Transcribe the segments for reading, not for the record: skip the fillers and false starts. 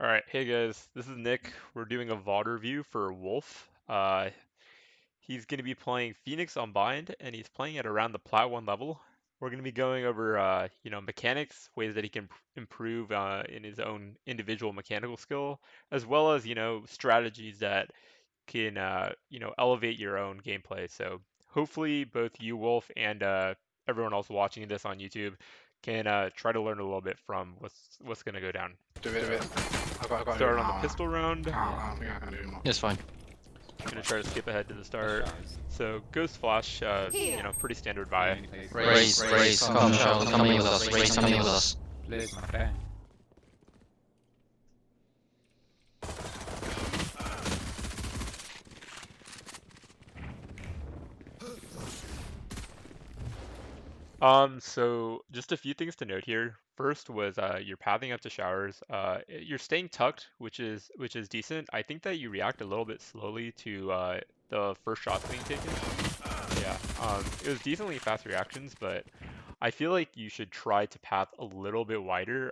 Alright, hey guys, this is Nick. We're doing a VOD review for Wolf. He's going to be playing Phoenix Unbind, and he's playing at around the Plat 1 level. We're going to be going over, mechanics, ways that he can improve in his own individual mechanical skill, as well as, strategies that can, elevate your own gameplay. So hopefully both you, Wolf, and everyone else watching this on YouTube can try to learn a little bit from what's going to go down. Do it. I got to do Start it on the now. pistol round. I don't think I can do much. It's fine. I'm gonna try to skip ahead to the start. So Ghost Flash, pretty standard buy. Raise, come in with us, Raise, come in with us. Please, my friend. So just a few things to note here. First was you're pathing up to showers. You're staying tucked, which is decent. I think that you react a little bit slowly to the first shots being taken. Yeah, it was decently fast reactions, but I feel like you should try to path a little bit wider.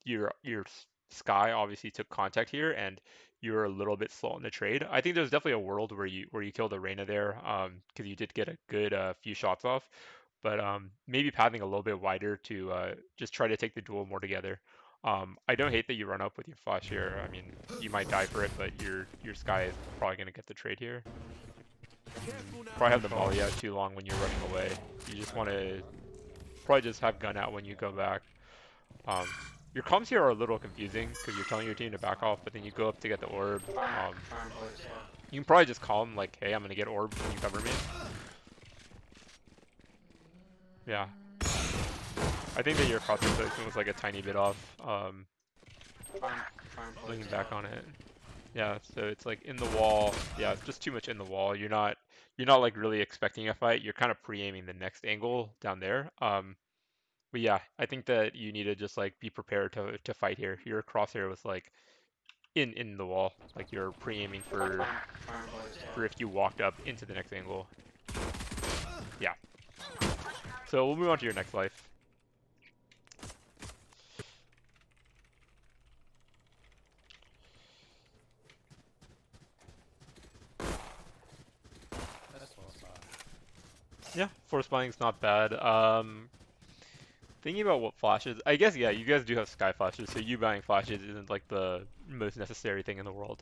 Your sky obviously took contact here, and you're a little bit slow in the trade. I think there's definitely a world where you kill the Reyna there, because you did get a good few shots off. But maybe pathing a little bit wider to just try to take the duel more together. I don't hate that you run up with your flash here. I mean, you might die for it, but your sky is probably gonna get the trade here. Probably have the volley out too long when you're running away. You just want to probably just have gun out when you go back. Your comms here are a little confusing because you're telling your team to back off, but then you go up to get the orb. You can probably just call them like, hey, I'm going to get orb, can you cover me? Yeah. I think that your crosshair placement was like a tiny bit off. Leaning back on it. Yeah, so it's like in the wall. Yeah, it's just too much in the wall. You're not like really expecting a fight. You're kind of pre-aiming the next angle down there. But yeah, I think that you need to just like be prepared to fight here. Your crosshair was like in the wall, like you're pre-aiming for if you walked up into the next angle. Yeah. So we'll move on to your next life. Yeah, force buying's not bad. Thinking about what flashes, I guess, yeah, you guys do have sky flashes, so you buying flashes isn't like the most necessary thing in the world.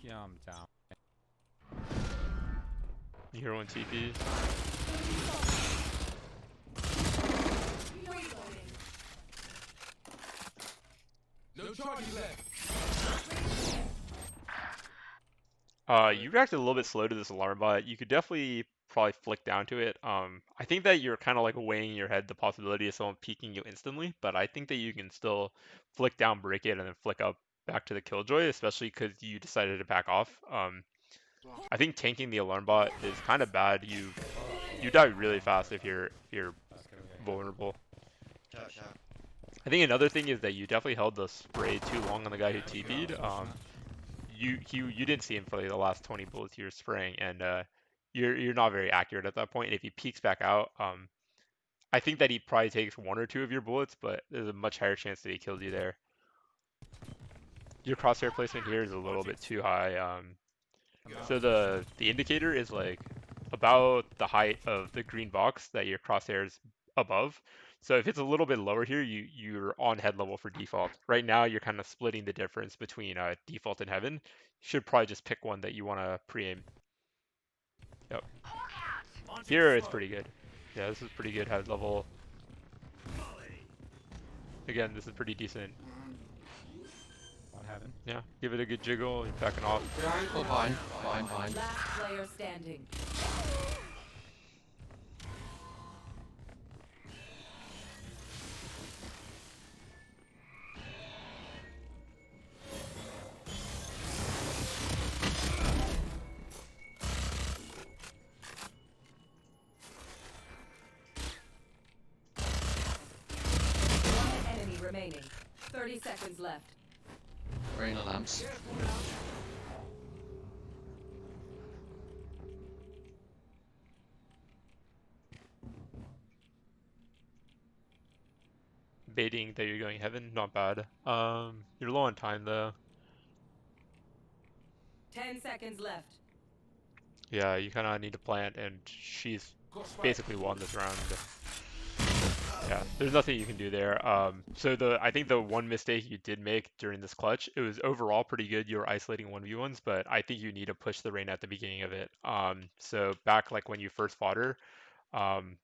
Calm down. You hear one TP. No charges left. You reacted a little bit slow to this alarm bot. You could definitely probably flick down to it. I think that you're kind of like weighing in your head the possibility of someone peeking you instantly, but I think that you can still flick down, break it, and then flick up back to the killjoy, especially because you decided to back off. I think tanking the alarm bot is kind of bad. You die really fast if you're vulnerable. I think another thing is that you definitely held the spray too long on the guy who TP'd. You didn't see him for like the last 20 bullets you were spraying, and you're not very accurate at that point. And if he peeks back out, I think that he probably takes one or two of your bullets, but there's a much higher chance that he kills you there. Your crosshair placement here is a little bit too high. So the indicator is like about the height of the green box that your crosshair is above. So if it's a little bit lower here, you're on head level for default. Right now, you're kind of splitting the difference between default and heaven. You should probably just pick one that you want to pre-aim. Yep. Here it's pretty good. Yeah, this is pretty good head level. Again, this is pretty decent. What happened? Yeah, give it a good jiggle and backing off. Oh, fine. Last player standing. One enemy remaining. 30 seconds left. Rain lamps. baiting that you're going heaven, not bad. You're low on time though. 10 seconds left. Yeah, you kind of need to plant, and she's Got spike. basically won this round. Yeah, there's nothing you can do there. So I think the one mistake you did make during this clutch, it was overall pretty good. You were isolating 1v1s, but I think you need to push the Reyna at the beginning of it. So back like when you first fought her, um,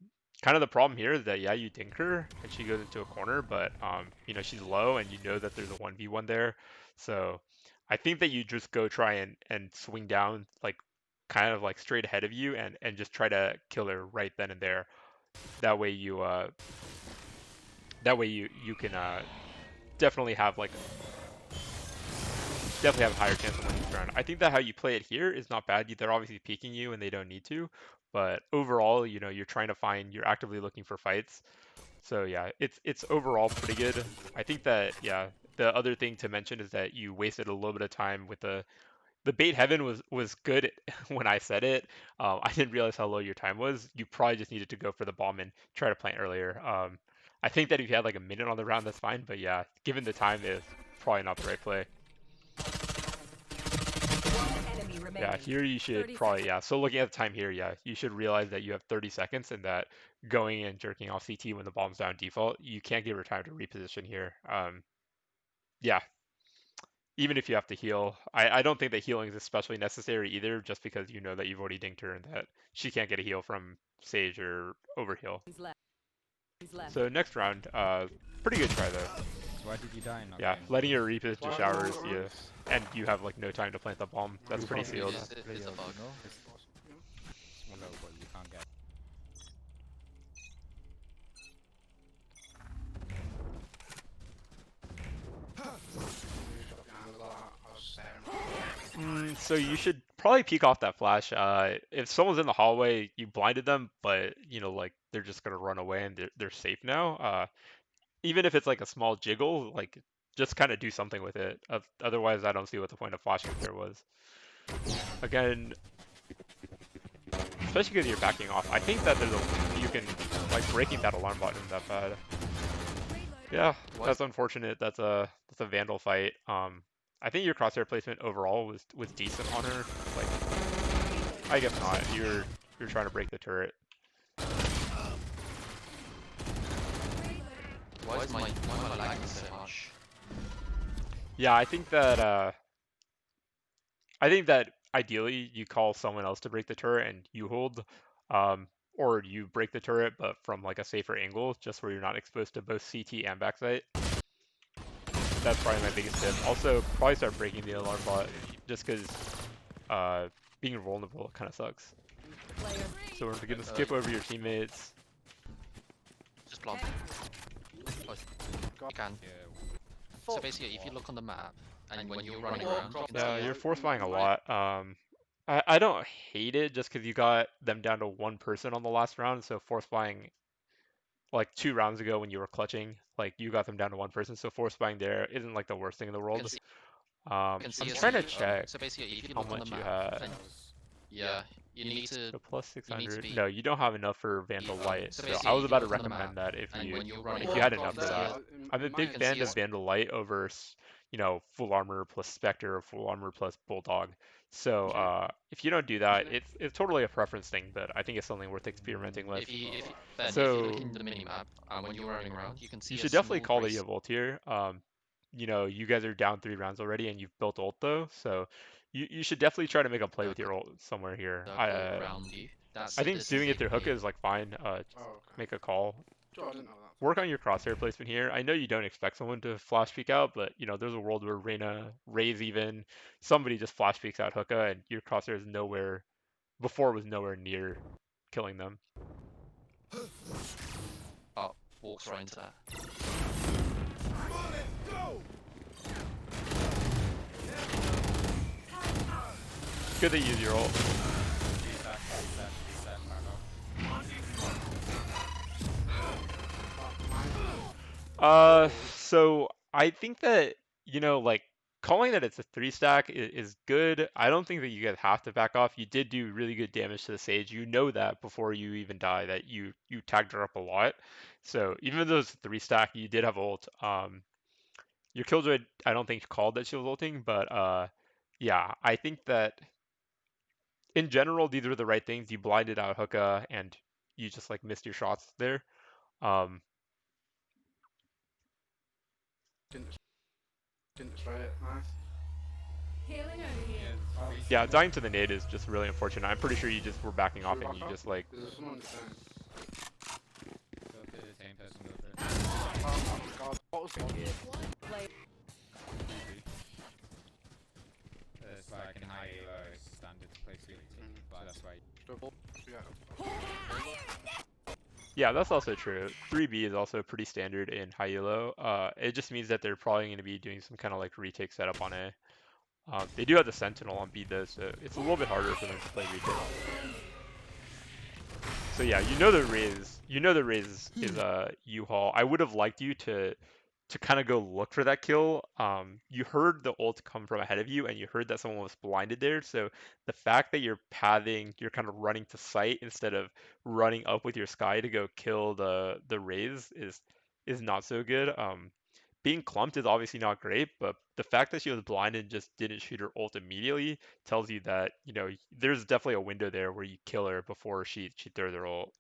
kind of the problem here is that yeah, you dink her and she goes into a corner, but you know, she's low and you know that there's a 1v1 there. So I think that you just go try and swing down like kind of like straight ahead of you and just try to kill her right then and there. That way you can definitely have like definitely have a higher chance of winning this round. I think that how you play it here is not bad. They're obviously peeking you and they don't need to, but overall, you know, you're trying to find, you're actively looking for fights. So yeah, it's overall pretty good. I think that yeah, the other thing to mention is that you wasted a little bit of time with the bait heaven was good when I said it. I didn't realize how low your time was. You probably just needed to go for the bomb and try to plant earlier. I think that if you had like a minute on the round, that's fine. But yeah, given the time, it's probably not the right play. One enemy remaining. Yeah, here you should 30 probably, seconds. yeah. So looking at the time here, yeah, you should realize that you have 30 seconds and that going and jerking off CT when the bomb's down default, you can't give her time to reposition here. Yeah, even if you have to heal, I don't think that healing is especially necessary either, just because you know that you've already dinked her and that she can't get a heal from Sage or overheal. Left. So next round, pretty good try though. So why did you die in that Yeah, game? letting her reposition Why showers, not? yeah, and you have like no time to plant the bomb. That's pretty sealed. It's a bug. Well, no, but you can't get. So you should probably peek off that flash. If someone's in the hallway, you blinded them, but you know, like they're just gonna run away and they're safe now. Even if it's like a small jiggle, like just kind of do something with it. Otherwise, I don't see what the point of flashing there was. Again, especially because you're backing off. I think that you can like breaking that alarm bot isn't that bad. Yeah, that's unfortunate. That's a Vandal fight. I think your crosshair placement overall was decent on her. Like, I guess not. You're trying to break the turret. Why am I lagging so much? Yeah, I think that ideally you call someone else to break the turret and you hold, or you break the turret but from like a safer angle, just where you're not exposed to both CT and backside. That's probably my biggest tip. Also, probably start breaking the alarm bot, just because being vulnerable kind of sucks. So we're gonna skip over your teammates. Just plant. Oh, you can. So basically, if you look on the map, and when you're running around, you can Yeah, see you're force buying a lot. I don't hate it just because you got them down to one person on the last round. So force buying, like 2 rounds ago when you were clutching, like you got them down to one person. So force buying there isn't like the worst thing in the you world. can see, I'm you can see trying to as you- check So basically, if you how look on the much you map, had. then yeah, you need to. So plus you need to 600. be- No, you don't have enough for Vandal Light. so So basically, I was if you about to look on the recommend map, that if and you when you're running if you had around, enough for you that. I'm a big can fan see of as- Vandal Light over, you know, full armor plus Spectre or full armor plus Bulldog. So if you don't do that, it's totally a preference thing, but I think it's something worth experimenting with. if you So look in the minimap, when you're running around, you can see you a should definitely small call that race. you have ult here. You know, you guys are down 3 rounds already, and you've built ult though, so you should definitely try to make a play with your ult somewhere here. Circle around you. That's I think this doing is it through hookah a is like fine. Just make a call. I didn't know that. Work on your crosshair placement here. I know you don't expect someone to flash peek out, but you know there's a world where Reyna, Raze even, somebody just flash peeks out hookah, and your crosshair is nowhere. Before was nowhere near killing them. walks right into that. Good that you use your ult. So I think that, you know, like calling that it's a 3 stack is good. I don't think that you guys have to back off. You did do really good damage to the Sage. You know that before you even die that you tagged her up a lot. So even though it's a 3 stack, you did have ult. Your Killjoy, I don't think called that she was ulting, but yeah, I think that in general these were the right things. You blinded out Hookah and you just like missed your shots there. Um, Didn't spray it. Nice. Healing over here. yeah, dying to the nade is just really unfortunate. I'm pretty sure you just were backing off and you just like Is there someone defending? Go to the same person, go for it. Oh my god. What was it? It's like in high standard place really, but that's why. Double. Yeah. yeah, that's also true. 3B is also pretty standard in high elo. It just means that they're probably going to be doing some kind of like retake setup on A. They do have the Sentinel on B though, so it's a little bit harder for them to play retake. So yeah, you know the Raze is a U-Haul. I would have liked you to kind of go look for that kill. You heard the ult come from ahead of you, and you heard that someone was blinded there. So the fact that you're pathing, you're kind of running to sight instead of running up with your Sky to go kill the Raze is not so good. Being clumped is obviously not great, but the fact that she was blinded and just didn't shoot her ult immediately tells you that, you know, there's definitely a window there where you kill her before she throws her ult.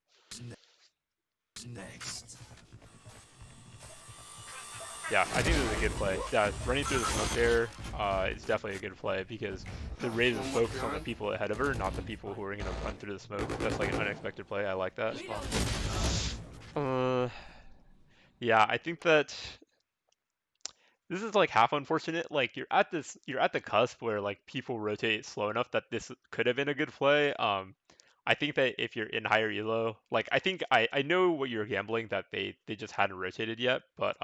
Next. Yeah, I think this is a good play. Yeah, running through the smoke there is definitely a good play because the Raze is focused on the people ahead of her, not the people who are going to run through the smoke. That's like an unexpected play. I like that. Yeah, I think that this is like half unfortunate. Like you're at the cusp where like people rotate slow enough that this could have been a good play. I think that if you're in higher elo, like I think I know what you're gambling that they just hadn't rotated yet, but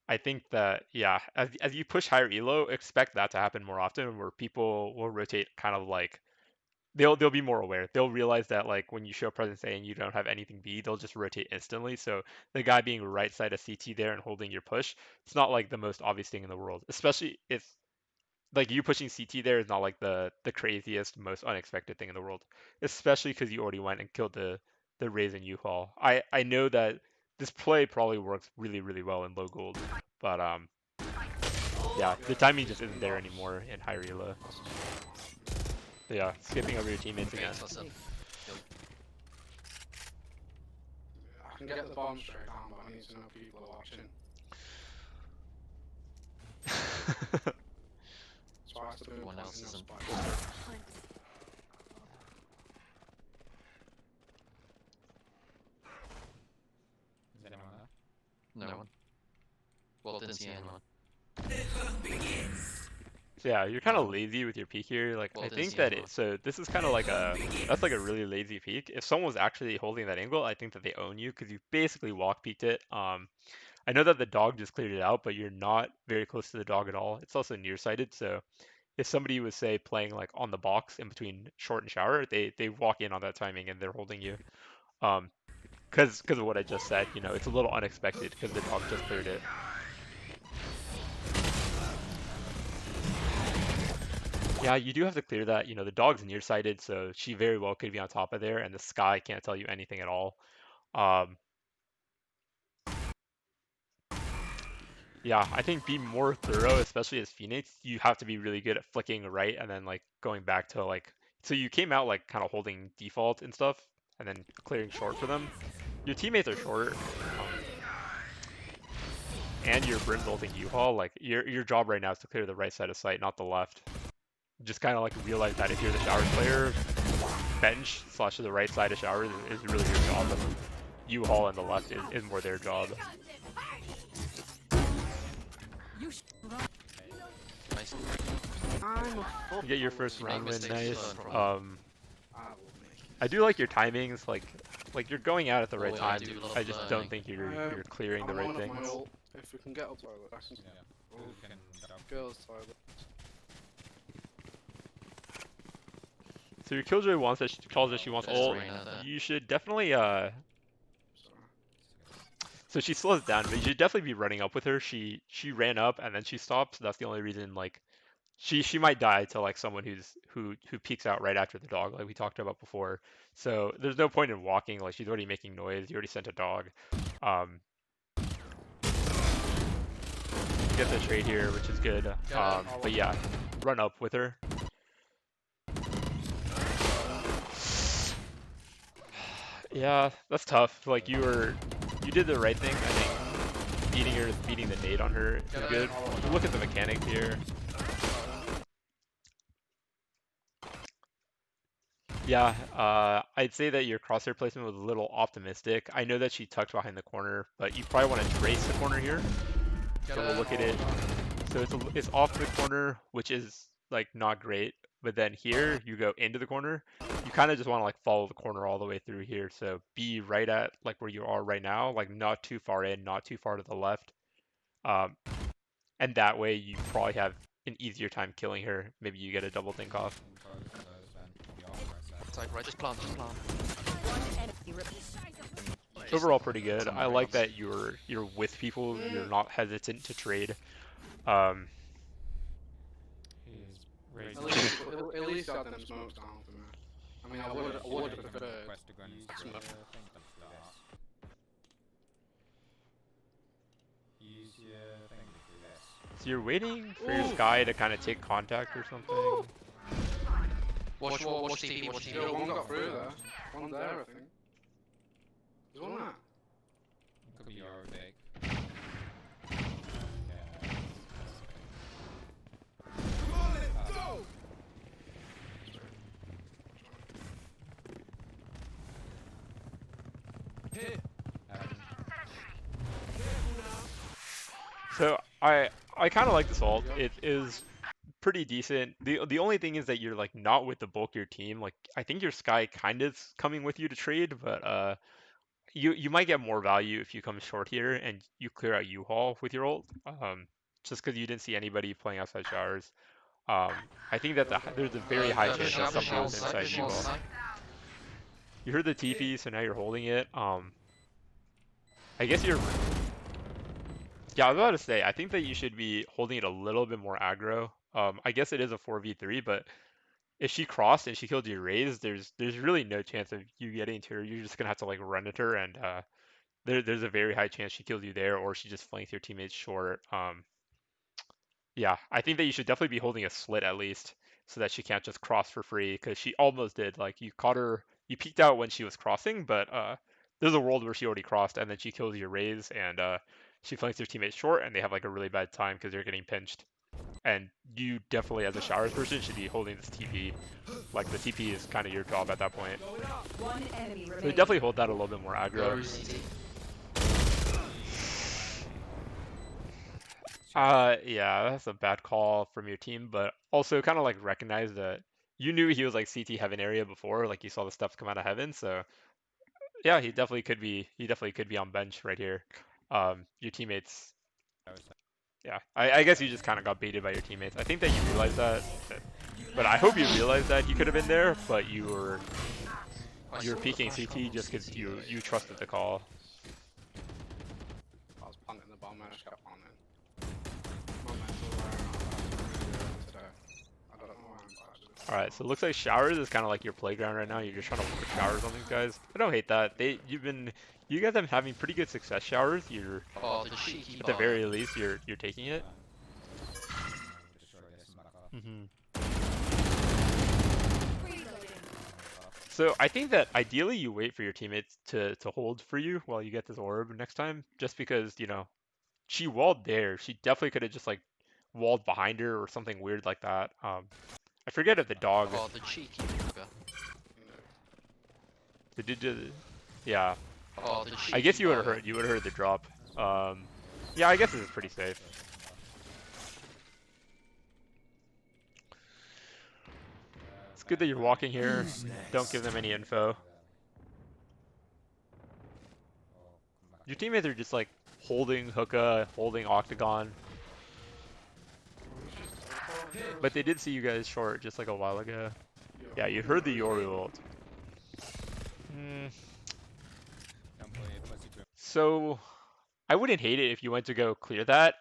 I think that yeah, as you push higher elo, expect that to happen more often where people will rotate kind of like they'll be more aware. They'll realize that like when you show presence A and you don't have anything B, they'll just rotate instantly. So the guy being right side of CT there and holding your push, it's not like the most obvious thing in the world. Especially if like you pushing CT there is not like the craziest, most unexpected thing in the world. Especially because you already went and killed the Raze and U-Haul. I know that this play probably works really, really well in low gold, but yeah, the timing just isn't there anymore in higher elo. Yeah, skipping over your teammates again. I can get the bomb straight down, but I need to know people are watching. That's why I still Everyone else pointing isn't. up Is anyone there? No one. Well, didn't see anyone. So yeah, you're kind of lazy with your peek here. Like Well, I it is, think yeah, that well. so this is kind of like that's like a really lazy peek. If someone was actually holding that angle, I think that they own you because you basically walk peeked it. I know that the dog just cleared it out, but you're not very close to the dog at all. It's also nearsighted, so if somebody was say playing like on the box in between short and shower, they walk in on that timing and they're holding you. Um, because of what I just said, you know, it's a little unexpected because the dog just cleared it. Yeah, you do have to clear that. You know, the dog's nearsighted, so she very well could be on top of there, and the Sky can't tell you anything at all. Um, yeah, I think be more thorough, especially as Phoenix. You have to be really good at flicking right and then like going back to like. So you came out like kind of holding default and stuff, and then clearing short for them. Your teammates are short, and your Brim's ulting U-Haul. Like your job right now is to clear the right side of sight, not the left. Just kind of like realize that if you're the shower player, bench slash to the right side of shower is really your job. And U-Haul on the left is more their job. Nice. You get your first You make round win, mistakes, nice. no problem. I do like your timings, like you're going out at the right Oh, I time. do love I just learning. don't think you're clearing the right things. If we can get up toilet, I can Yeah. oh, We can dump. girls toilet. So your Killjoy wants that calls that she wants There's ult. Reyna there. You should definitely So she slows down, but you should definitely be running up with her. She ran up and then she stopped. So that's the only reason like she might die to like someone who peeks out right after the dog, like we talked about before. So there's no point in walking. Like she's already making noise. You already sent a dog. Um, get the trade here, which is good. But yeah, run up with her. Yeah, that's tough. Like you did the right thing. I think beating the nade on her is good. You look at the mechanics here. Yeah, I'd say that your crosshair placement was a little optimistic. I know that she tucked behind the corner, but you probably want to trace the corner here. So we'll look at it. So it's off the corner, which is like not great. But then here you go into the corner. You kind of just want to like follow the corner all the way through here. So be right at like where you are right now, like not too far in, not too far to the left. Um, and that way you probably have an easier time killing her. Maybe you get a double think off. It's like, right, just plant, just plant. Overall pretty good. I like that you're with people, you're not hesitant to trade. Um, At least got them smokes down for me. I mean, I would have preferred smoke. so you're waiting for your Sky to kind of take contact or something. Watch TV, watch TV. Yo, one got through there. One there, I think. There's one there. Could be your take. So I kind of like this ult. It is pretty decent. The only thing is that you're like not with the bulk of your team. Like I think your Sky kind of coming with you to trade, but you might get more value if you come short here and you clear out U-Haul with your ult. Just because you didn't see anybody playing outside showers. I think that there's a very high chance that someone was inside U-Haul. You heard the TP, so now you're holding it. I guess you're. Yeah, I was about to say, I think that you should be holding it a little bit more aggro. I guess it is a 4v3, but if she crossed and she killed your Raze, there's really no chance of you getting to her. You're just gonna have to like run at her, and there's a very high chance she kills you there, or she just flanks your teammates short. Yeah, I think that you should definitely be holding a slit at least, so that she can't just cross for free, because she almost did. Like you caught her, you peeked out when she was crossing, but there's a world where she already crossed, and then she kills your Raze, and she flanks your teammates short, and they have like a really bad time because they're getting pinched. And you definitely, as a showers person, should be holding this TP. Like the TP is kind of your job at that point. One enemy So remaining. definitely hold that a little bit more aggro. Yeah, that's a bad call from your team, but also kind of like recognize that you knew he was like CT heaven area before, like you saw the stuff come out of heaven, so yeah, he definitely could be on bench right here. Your teammates, yeah, I guess you just kind of got baited by your teammates. I think that you realized that, but I hope you realized that he could have been there, but you were peeking CT just because you trusted the call. I was planting the bomb, I just kept planting. My mental there today. I don't know why I'm actually. All right, so it looks like showers is kind of like your playground right now. You're just trying to work showers on these guys. I don't hate that. You guys have been having pretty good success showers. You're Oh, the cheeky at the bot. very least you're taking it. Hmm. So I think that ideally you wait for your teammates to hold for you while you get this orb next time, just because she walled there. She definitely could have just like walled behind her or something weird like that. I forget if the dog. Oh, the cheeky bugger. Yeah. Oh, the cheeky I guess you would have bugger. heard the drop. Yeah, I guess this is pretty safe. It's good that you're walking here. Don't give them any info. Your teammates are just like holding hookah, holding octagon. But they did see you guys short just like a while ago. Yeah, you heard the Yoru ult. So I wouldn't hate it if you went to go clear that.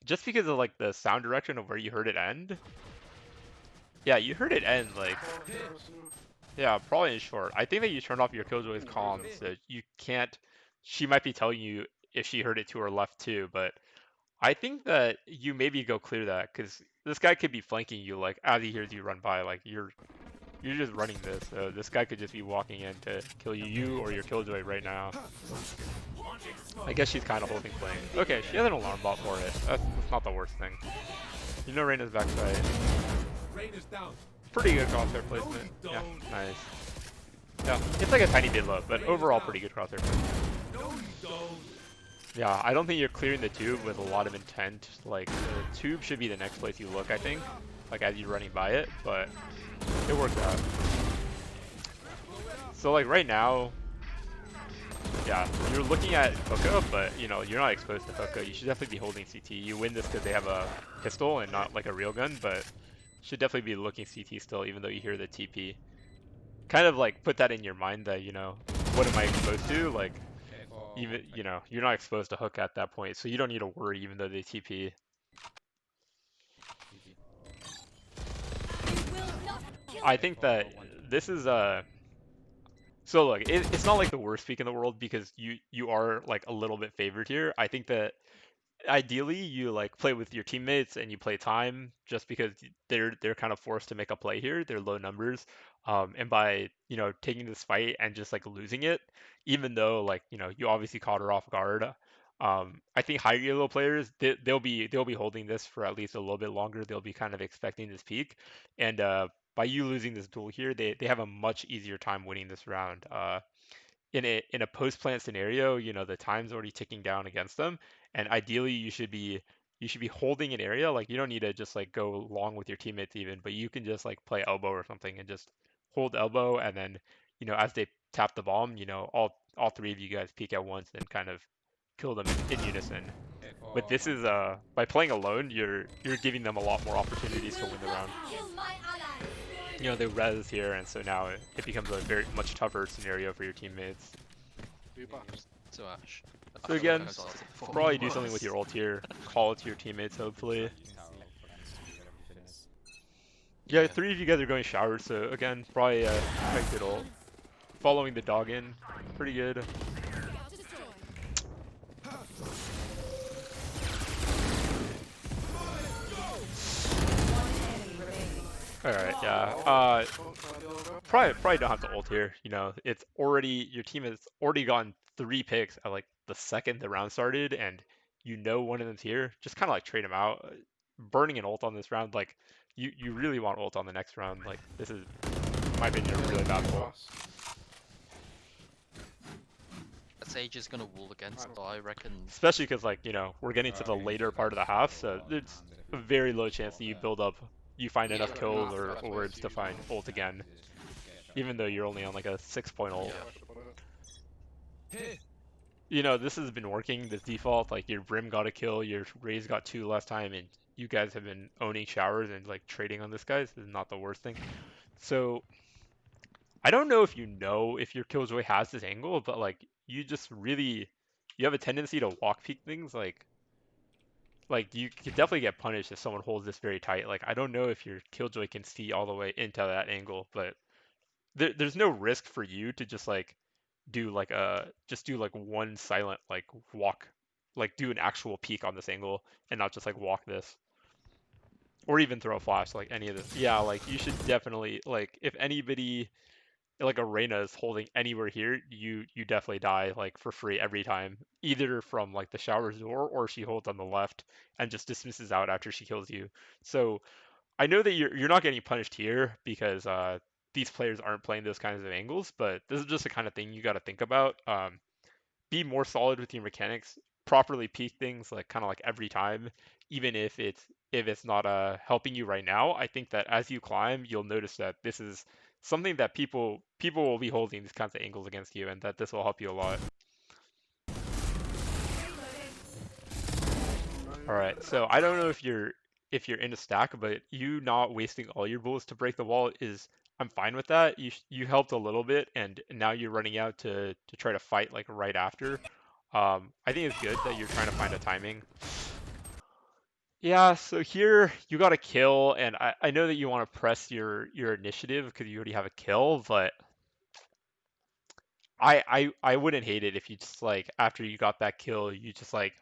Just because of like the sound direction of where you heard it end. Yeah, you heard it end like. Yeah, probably in short. I think that you turned off your Killjoy's comms, so you can't. She might be telling you if she heard it to her left too, but I think that you maybe go clear that because this guy could be flanking you like as he hears you run by. Like you're just running this, so this guy could just be walking in to kill you or your Killjoy right now. I guess she's kind of holding flank. Okay, she has an alarm bot for it. That's not the worst thing. You know Reyna's backside. Pretty good crosshair placement. Yeah, nice. Yeah, it's like a tiny bit low, but overall pretty good crosshair placement. Yeah, I don't think you're clearing the tube with a lot of intent. Like, the tube should be the next place you look, I think. Like, as you're running by it, but it worked out. So, like, right now, yeah, you're looking at hookah, but, you know, you're not exposed to hookah. You should definitely be holding CT. You win this because they have a pistol and not, like, a real gun, but should definitely be looking CT still, even though you hear the TP. Kind of, like, put that in your mind that, you know, what am I exposed to? Like, even, you know, you're not exposed to hook at that point, so you don't need to worry even though they TP. I think that this is so look, it's not like the worst pick in the world because you are like a little bit favored here. I think that ideally you like play with your teammates and you play time just because they're kind of forced to make a play here. They're low numbers. And by, you know, taking this fight and just like losing it, even though like, you know, you obviously caught her off guard. I think higher elo players they'll be holding this for at least a little bit longer. They'll be kind of expecting this peak. And by you losing this duel here, they have a much easier time winning this round. In a post plant scenario, you know, the time's already ticking down against them, and ideally you should be holding an area. Like you don't need to just like go long with your teammates even, but you can just like play elbow or something and just hold elbow, and then you know as they tap the bomb, you know all three of you guys peek at once and kind of kill them in unison. But this is by playing alone, you're giving them a lot more opportunities to win the round. You know, they res here, and so now it becomes a very much tougher scenario for your teammates. To Ash. So again, probably do something with your ult here, call it to your teammates, hopefully. Yeah, three of you guys are going showers, so again, probably quite good ult. Following the dog in, pretty good. Alright, yeah. Probably don't have to ult here. You know, it's already your team has already gotten 3 picks at like the second the round started, and you know one of them's here. Just kind of like trade them out. Burning an ult on this round, like you really want ult on the next round. Like this is, in my opinion, a really bad pull. Sage is gonna wall against, so I reckon. Especially because like you know we're getting to the later part of the half, so there's a very low chance that you build up, you find enough kills or words to find ult again. Even though you're only on like a 6-point ult. You know, this has been working, this default, like your Brim got a kill, your Raze got 2 last time, and you guys have been owning showers and like trading on this guy, so this is not the worst thing. So, I don't know if your Killjoy has this angle, but like, you just really, you have a tendency to walk peek things, like you could definitely get punished if someone holds this very tight. Like, I don't know if your Killjoy can see all the way into that angle, but there's no risk for you to just like do like one silent like walk, like do an actual peek on this angle and not just like walk this or even throw a flash like any of this. Yeah, like you should definitely like if anybody like Arena is holding anywhere here, you definitely die like for free every time, either from like the shower's door or she holds on the left and just dismisses out after she kills you. So I know that you're not getting punished here because these players aren't playing those kinds of angles, but this is just the kind of thing you got to think about. Be more solid with your mechanics, properly peek things like kind of like every time, even if it's not helping you right now. I think that as you climb, you'll notice that this is something that people will be holding these kinds of angles against you, and that this will help you a lot. All right, so I don't know if you're in a stack, but you not wasting all your bullets to break the wall is I'm fine with that. You helped a little bit, and now you're running out to try to fight like right after. I think it's good that you're trying to find a timing. Yeah, so here you got a kill, and I know that you want to press your initiative because you already have a kill, but I wouldn't hate it if you just like after you got that kill, you just like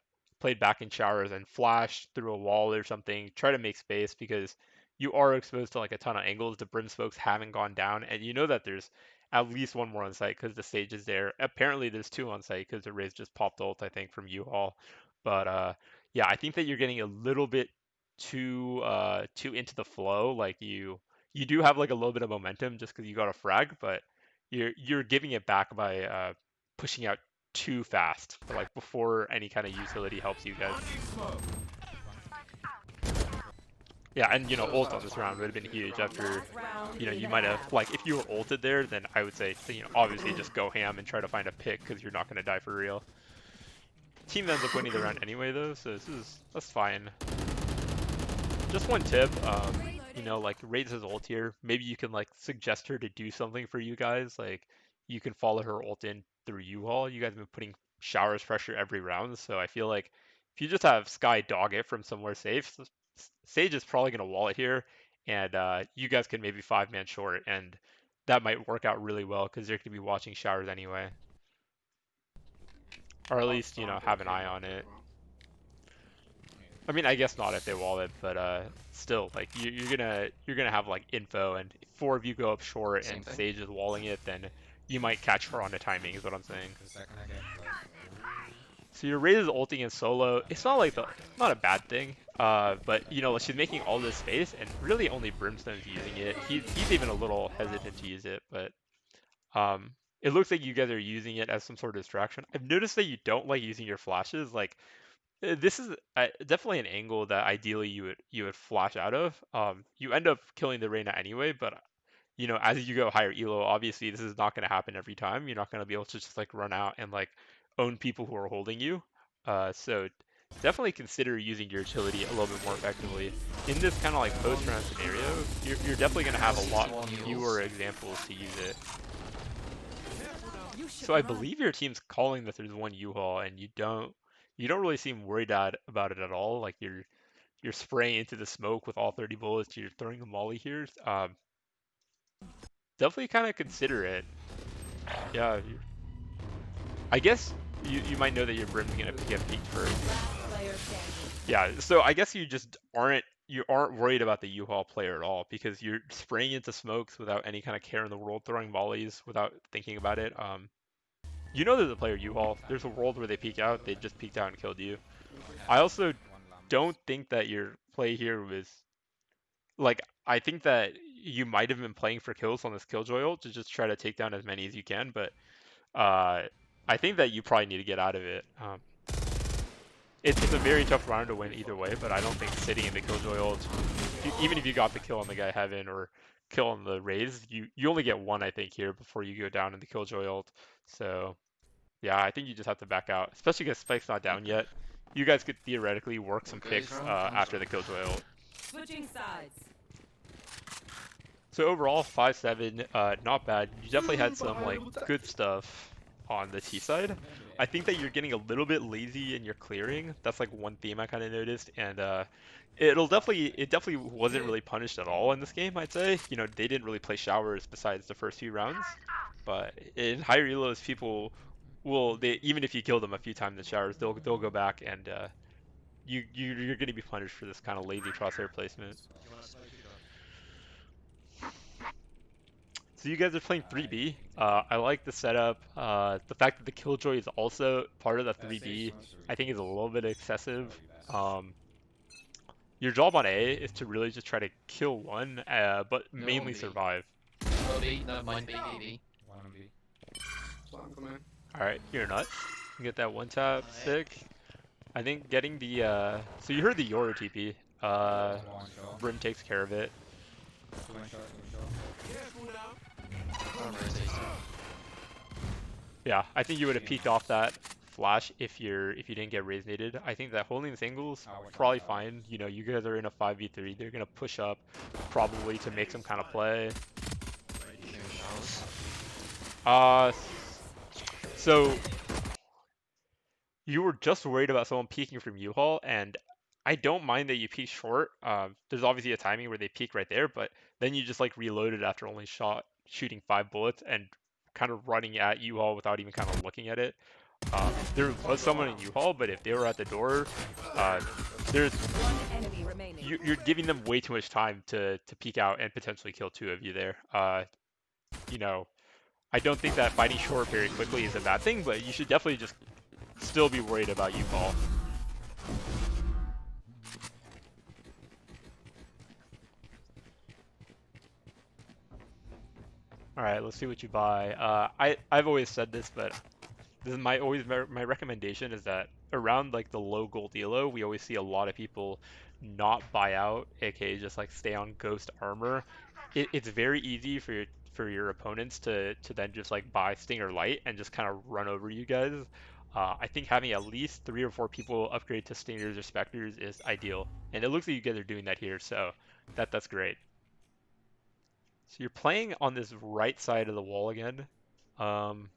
played back in showers and flashed through a wall or something. Try to make space because you are exposed to like a ton of angles. The brim smokes haven't gone down, and you know that there's at least one more on site because the stage is there. Apparently, there's two on site because the Raze just popped ult, I think, from U-Haul. But yeah, I think that you're getting a little bit too into the flow. Like you do have like a little bit of momentum just because you got a frag, but you're giving it back by pushing out too fast, like before any kind of utility helps you guys. Yeah, and you know, So ult on this satisfying round would have to been finish huge the round. after, Last round you know, in you the might have, half. like, if you were ulted there, then I would say, you know, obviously just go ham and try to find a pick because you're not going to die for real. Team ends up winning the round anyway, though, so that's fine. Just one tip, you know, like Raze his ult here. Maybe you can like suggest her to do something for you guys. Like you can follow her ult in through U-Haul. You guys have been putting showers pressure every round, so I feel like if you just have Sky dog it from somewhere safe, Sage is probably gonna wall it here, and you guys can maybe 5-man short, and that might work out really well because they're gonna be watching showers anyway, or at I'll least you start know put a have an cam eye up on there, it. bro. I mean, I guess not if they wall it, but still, like you're gonna have like info, and if four of you go up short Same and thing. Sage is walling it, then you might catch her on the timing, is what I'm saying. The second I get close. So your Raze is ulting in solo. It's not like not a bad thing. But you know she's making all this space, and really only Brimstone's using it. He's even a little hesitant to use it, but it looks like you guys are using it as some sort of distraction. I've noticed that you don't like using your flashes, like. This is definitely an angle that ideally you would flash out of. You end up killing the Reyna anyway, but you know as you go higher elo, obviously this is not going to happen every time. You're not going to be able to just like run out and like own people who are holding you. So definitely consider using your utility a little bit more effectively in this kind of like post round scenario. You're definitely going to have a lot fewer examples to use it. So I believe your team's calling that there's one U-Haul, and you don't really seem worried about it at all. Like you're spraying into the smoke with all 30 bullets. You're throwing a molly here. Definitely kind of consider it. Yeah, I guess you might know that your brim's gonna get peaked first. Last player standing. Yeah, so I guess you aren't worried about the U-Haul player at all because you're spraying into smokes without any kind of care in the world, throwing volleys without thinking about it. You know there's a player U-Haul. There's a world where they peek out. They just peeked out and killed you. I also One lamp. don't think that your play here was like I think that you might have been playing for kills on this Killjoy ult to just try to take down as many as you can, but uh, I think that you probably need to get out of it. It's a very tough round to win either way, but I don't think sitting in the Killjoy ult, even if you got the kill on the guy Heaven or kill on the Raze, you only get one I think here before you go down in the Killjoy ult. So yeah, I think you just have to back out, especially because Spike's not down yet. You guys could theoretically work some Okay, picks round, after the Killjoy ult. Switching sides. So overall, 5-7, not bad. You definitely had some like good stuff on the T side. I think that you're getting a little bit lazy in your clearing. That's like one theme I kind of noticed, and it definitely wasn't really punished at all in this game. I'd say, you know, they didn't really play showers besides the first few rounds, but in higher elos, people will they even if you kill them a few times in showers, they'll go back and you're going to be punished for this kind of lazy crosshair placement. So you guys are playing 3B. I like the setup. The fact that the Killjoy is also part of the 3B, I think is a little bit excessive. Um, your job on A is to really just try to kill one, but No on mainly B. survive. No B, no mine B, B, B. One on B. So I'm coming in. All right, you're nuts. You get that one tap, sick. I think getting the so you heard the Yoru TP. One shot. Brim takes care of it. Two one shot. Two one shot. One rotate. Yeah, I think you would have peeked off that flash if you didn't get raise needed. I think that holding the singles probably fine. You know, you guys are in a 5v3. They're gonna push up probably to make some kind of play. Here showers. Uh, so you were just worried about someone peeking from U-Haul, and I don't mind that you peek short. There's obviously a timing where they peek right there, but then you just like reloaded after only shooting 5 bullets and kind of running at U-Haul without even kind of looking at it. There was someone in U-Haul, but if they were at the door, uh, there's One enemy remaining. you're giving them way too much time to peek out and potentially kill two of you there. You know, I don't think that fighting short very quickly is a bad thing, but you should definitely just still be worried about U-Haul. All right, let's see what you buy. I've always said this, but this is my recommendation is that around like the low gold elo, we always see a lot of people not buy out, aka just like stay on ghost armor. It's very easy for your opponents to then just like buy Stinger Light and just kind of run over you guys. I think having at least 3 or 4 people upgrade to Stingers or Specters is ideal, and it looks like you guys are doing that here, so that's great. So you're playing on this right side of the wall again. Um,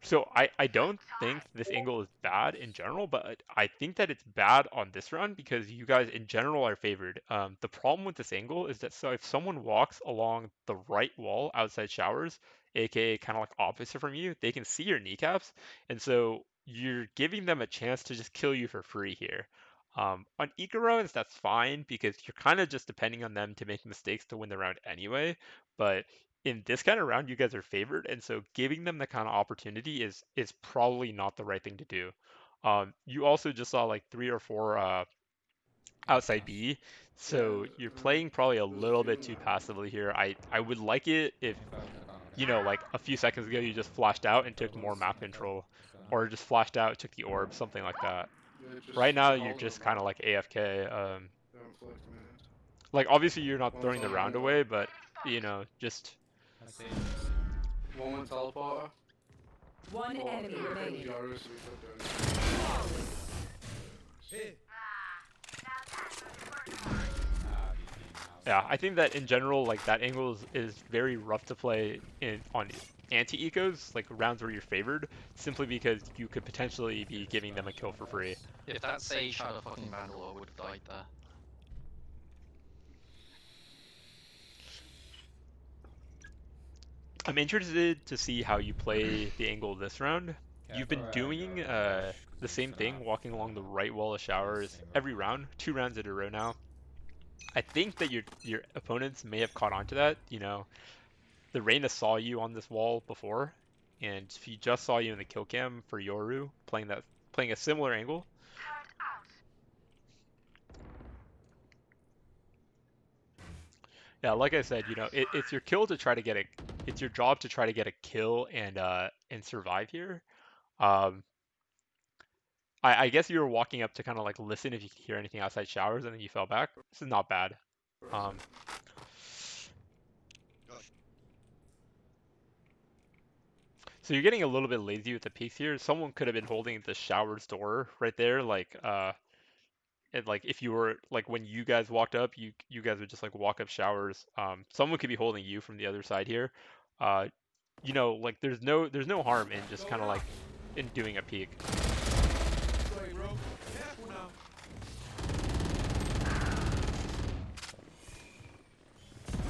So I don't think this angle is bad in general, but I think that it's bad on this run because you guys in general are favored. The problem with this angle is that so if someone walks along the right wall outside showers, aka kind of like opposite from you, they can see your kneecaps, and so you're giving them a chance to just kill you for free here. On eco rounds, that's fine because you're kind of just depending on them to make mistakes to win the round anyway. But in this kind of round, you guys are favored, and so giving them the kind of opportunity is probably not the right thing to do. You also just saw like 3 or 4 outside B, Yeah, so you're playing probably a there's a little few bit in too there. passively here. I would like it if like a few seconds ago you just flashed out and took more map control, or just flashed out, took the orb, something like that. Right now They're you're holding just them kind of now. like AFK. They haven't fully committed. Like obviously you're not One's throwing the on round water. away, but just I see. One went teleporter. One Oh, enemy it was remaining. Yaru, so we could do it. Hit. yeah, I think that in general, like that angle is very rough to play in on anti-ecos, like rounds where you're favored, simply because you could potentially be giving them a kill for free. If that Sage had a fucking Vandal, I would have died there. I'm interested to see how you play the angle this round. You've Careful been where I doing go, Josh. the He's same gonna thing, have walking along the right wall of the showers same every reply. round, 2 rounds in a row now. I think that your opponents may have caught on to that. The Reyna saw you on this wall before, and he just saw you in the kill cam for Yoru playing a similar angle. Yeah, like I said, it's your kill to try to get a it's your job to try to get a kill and survive here. Um, I guess you were walking up to kind of like listen if you could hear anything outside showers, and then you fell back. This is not bad. Um, so you're getting a little bit lazy with the peaks here. Someone could have been holding the showers door right there, and like if you were like when you guys walked up, you guys would just like walk up showers. Someone could be holding you from the other side here. Uh, like there's no harm in just kind of like in doing a peek. Sorry, bro. Careful now.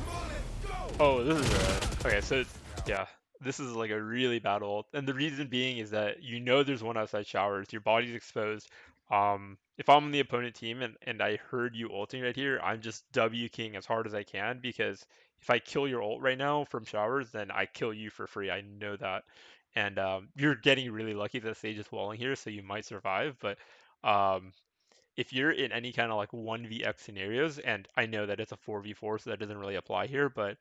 Come on, let's go. Oh, this is a okay. So yeah, this is like a really bad ult, and the reason being is that there's one outside showers. Your body's exposed. If I'm on the opponent team and I heard you ulting right here, I'm just W king as hard as I can because if I kill your ult right now from showers, then I kill you for free. I know that, and you're getting really lucky that Sage is walling here, so you might survive. But um, if you're in any kind of like 1vx scenarios, and I know that it's a 4v4, so that doesn't really apply here, but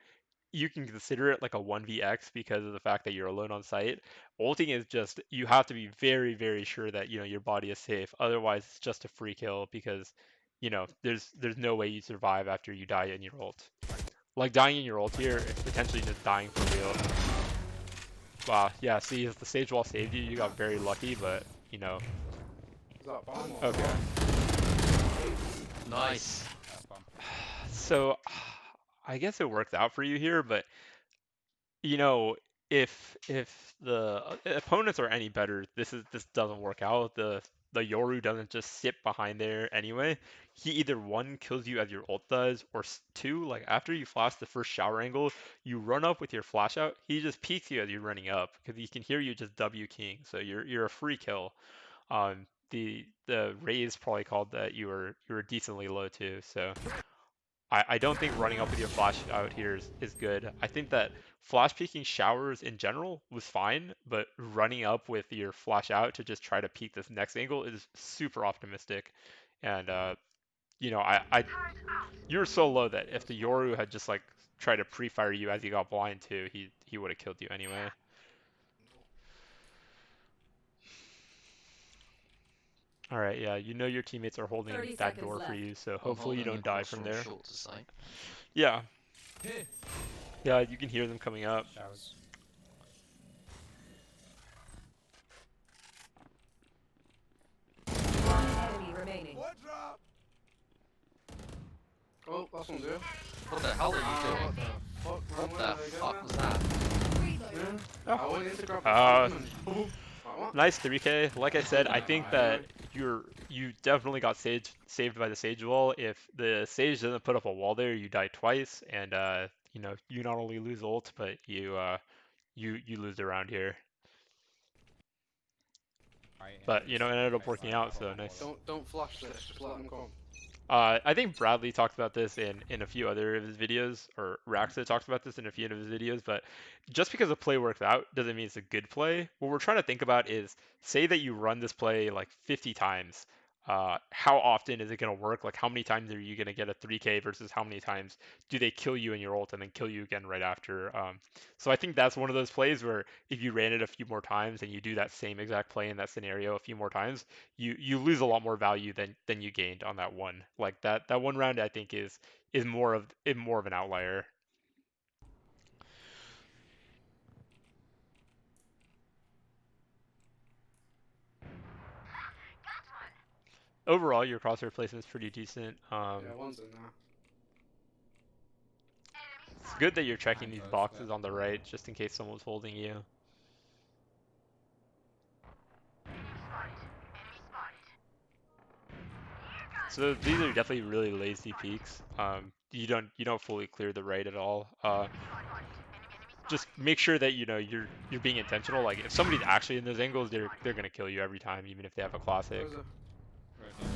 you can consider it like a 1vx because of the fact that you're alone on site. Ulting is just you have to be very, very sure that your body is safe. Otherwise, it's just a free kill because there's no way you survive after you die in your ult. Like dying in your ult here, it's potentially just dying for real. Wow, yeah, see, if the stage wall saved you, you got very lucky, but Is that bomb or okay. Nice. That's bomb. So I guess it worked out for you here, but you know, if the opponents are any better, this doesn't work out. The Yoru doesn't just sit behind there anyway. He either one kills you as your ult does, or two, like after you flash the first shower angle, you run up with your flash out. He just peeks you as you're running up because he can hear you just W keying, so you're a free kill. The Raze probably called that you were decently low too, so. I don't think running up with your flash out here is good. I think that flash peeking showers in general was fine, but running up with your flash out to just try to peek this next angle is super optimistic. And you're so low that if the Yoru had just like tried to pre-fire you as he got blind too, he would have killed you anyway. All right, yeah, you know your teammates are holding 30 that seconds door for left. you, so I'm hopefully you holding don't die across from from there. short to sight. Yeah, yeah, you can hear them coming up. Showers. One enemy remaining. What drop? Oh, last one's here. What the hell are you doing? What the fuck? What the fuck was that? I went in to grab Uh, the and like, what? Nice 3K. Like I said, I think that you definitely got saved by the Sage wall. If the Sage doesn't put up a wall there, you die twice, and you not only lose ult, but you lose the round here. Right, But it ended up okay, working fine, out, I'll so put my nice. wall Don't flash this. Just let them come. I think Bradley talked about this in a few other of his videos, or Raxa talked about this in a few of his videos, but just because a play works out doesn't mean it's a good play. What we're trying to think about is, say that you run this play like 50 times. How often is it going to work? Like, how many times are you going to get a 3K versus how many times do they kill you in your ult and then kill you again right after? So I think that's one of those plays where if you ran it a few more times and you do that same exact play in that scenario a few more times, you lose a lot more value than you gained on that one. Like that one round I think is more of an outlier. Overall, your crosshair placement is pretty decent. Yeah, one's in there. It's good that you're checking And these close, boxes but on the right just in case someone's holding you. So these are definitely really lazy peaks. You don't fully clear the right at all. Just make sure that you're being intentional. Like if somebody's actually in those angles, they're gonna kill you every time, even if they have a classic. Where's the... rotate.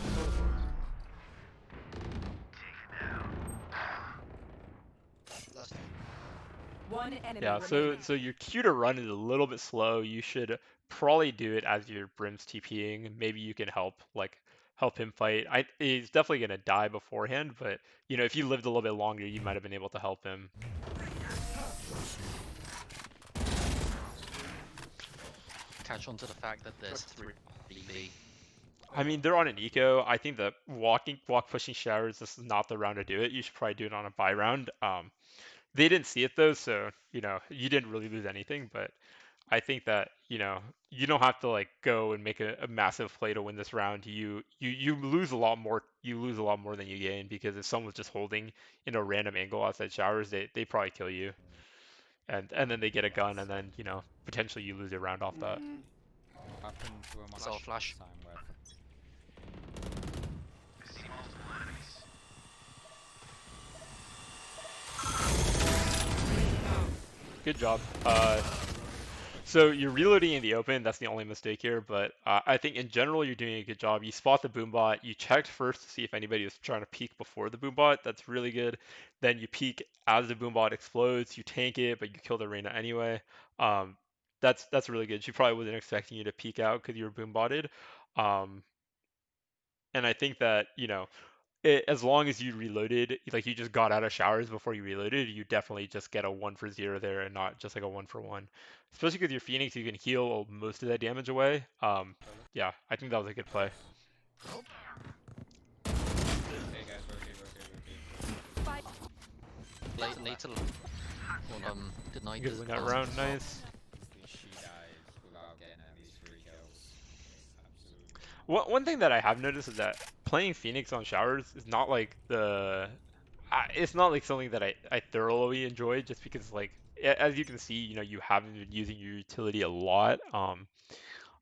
That's One enemy Yeah, so remaining. so your Q to run is a little bit slow. You should probably do it as your Brim's TPing. Maybe you can help him fight. He's definitely gonna die beforehand, but if you lived a little bit longer, you might have been able to help him. catch on to the fact that there's 3 BB. I mean, they're on an eco. I think that walk pushing showers, this is not the round to do it. You should probably do it on a buy round. They didn't see it though, so you didn't really lose anything, but I think that you don't have to like go and make a massive play to win this round. You lose a lot more. You lose a lot more than you gain because if someone's just holding in a random angle outside showers, they probably kill you, and then they get a gun, and then potentially you lose a round off that. Happened to a Saw a flash. time where Good job. So you're reloading in the open. That's the only mistake here, but I think in general you're doing a good job. You spot the boombot. You checked first to see if anybody was trying to peek before the boombot. That's really good. Then you peek as the boombot explodes. You tank it, but you kill the Reyna anyway. That's really good. She probably wasn't expecting you to peek out because you were boombotted. Um, and I think that as long as you reloaded, like you just got out of showers before you reloaded, you definitely just get a 1 for 0 there and not just like a 1 for 1. Especially with your Phoenix, you can heal most of that damage away. Yeah, I think that was a good play. hey guys, rotate. Later. Didn't I? Good win that round, nice. She dies without getting at least 3 kills. Absolutely. One thing that I have noticed is that playing Phoenix on showers is not like it's not like something that I thoroughly enjoy just because like as you can see, you haven't been using your utility a lot.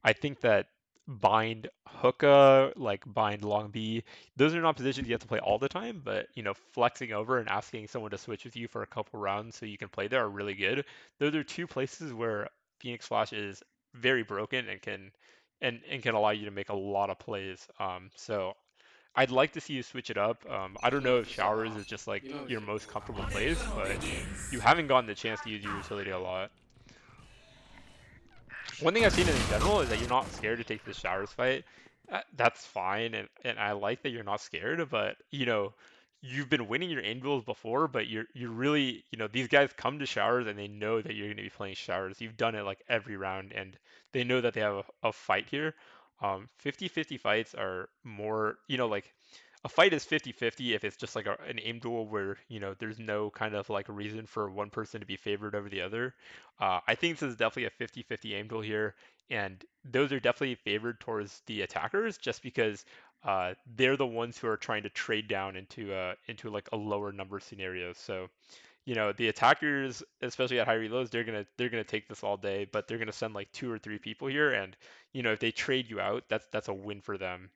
I think that bind hookah, like bind long B, those are not positions you have to play all the time, but flexing over and asking someone to switch with you for a couple rounds so you can play there are really good. Those are two places where Phoenix Flash is very broken and can allow you to make a lot of plays. So I'd like to see you switch it up. I don't You know know if if you saw, showers is just like you know if your you most go comfortable around. place, but you haven't gotten the chance to use your utility a lot. One thing I've seen in general is that you're not scared to take the showers fight. That's fine, and I like that you're not scared. But you've been winning your aim duels before, but you're really these guys come to showers and they know that you're going to be playing showers. You've done it like every round, and they know that they have a fight here. 50-50 fights are more like a fight is 50-50 if it's just like an aim duel where there's no kind of like reason for one person to be favored over the other. I think this is definitely a 50-50 aim duel here, and those are definitely favored towards the attackers just because they're the ones who are trying to trade down into like a lower number scenario. So the attackers, especially at high reloads, they're gonna take this all day, but they're gonna send like 2 or 3 people here, and if they trade you out, that's a win for them.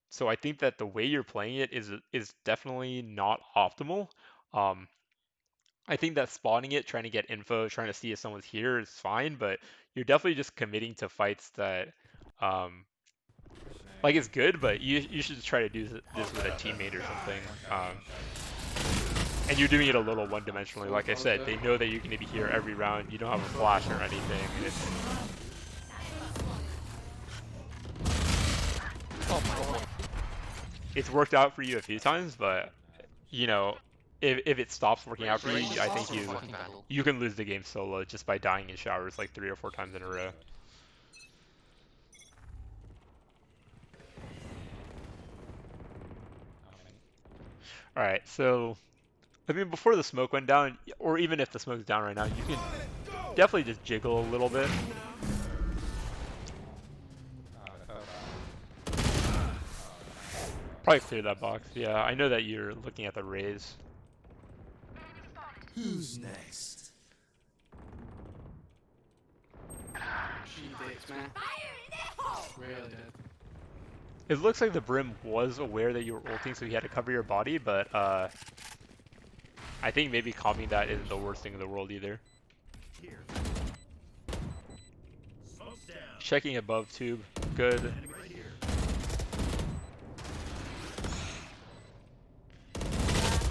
So I think that the way you're playing it is definitely not optimal. Um, I think that spawning it, trying to get info, trying to see if someone's here is fine, but you're definitely just committing to fights that, um, like it's good, but you should try to do this with a teammate or something. And you're doing it a little one-dimensionally. Someone Like I close said, there. they know that you're going to be here every round. You don't have a flash or anything. Oh my god. It's worked out for you a few times, but you know, if it stops working out for Raze is you, I think also a you fucking battle. you can lose the game solo just by dying in showers like 3 or 4 times in a row. All right, so I mean, before the smoke went down, or even if the smoke's down right now, you can definitely just jiggle a little bit. Probably clear that box. Yeah, I know that you're looking at the raise. Who's next? She dicks, man. Really did. It looks like the Brim was aware that you were ulting, so he had to cover your body, but I think maybe calming that isn't the worst thing in the world either. Here. Smoke's down. Checking above tube, good. Enemy right here.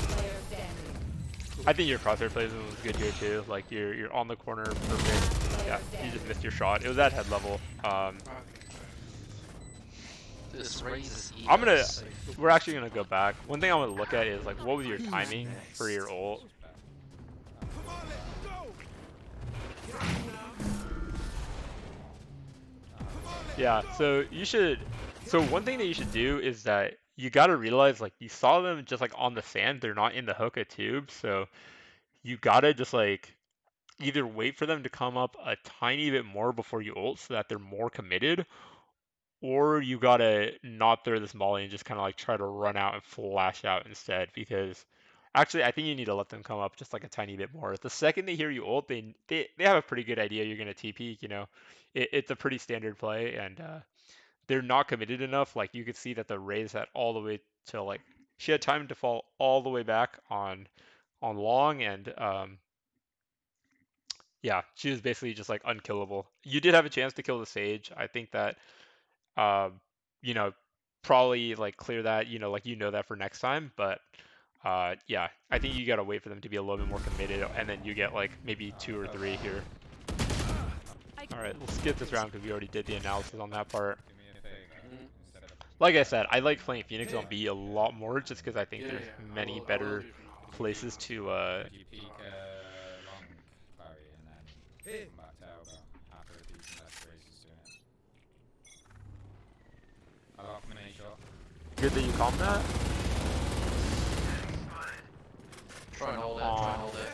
Player standing. I think your crosshair placement was good here too. Like you're on the corner, perfect. Yeah, you just missed your shot. It was at head level. I think This Raze is I'm gonna. easy. We're actually gonna go back. One thing I want to look at is like what was your timing for your ult? Yeah, so you should. So one thing that you should do is that you gotta realize like you saw them just like on the sand. They're not in the hookah tube, so you gotta just like either wait for them to come up a tiny bit more before you ult so that they're more committed, or you gotta not throw this molly and just kind of like try to run out and flash out instead. Because actually, I think you need to let them come up just like a tiny bit more. The second they hear you ult, they have a pretty good idea you're gonna TP. It's a pretty standard play, and they're not committed enough. Like you could see that the Raze had all the way to like she had time to fall all the way back on long, and yeah, she was basically just like unkillable. You did have a chance to kill the Sage. I think that um, you know, probably like clear that, like that for next time. But yeah, I think you gotta wait for them to be a little bit more committed, and then you get like maybe 2 or 3 here. All right, let's skip this round because we already did the analysis on that part. Do me a favor. Instead of Like I said, I like playing Phoenix on B a lot more just because I think yeah, there's yeah. many I will better do from now on. places to would you peek long Clary and then come back to Elbow after a decent left races doing it? I got from an A shot. Good that you calmed that. Try and hold it, try and hold it.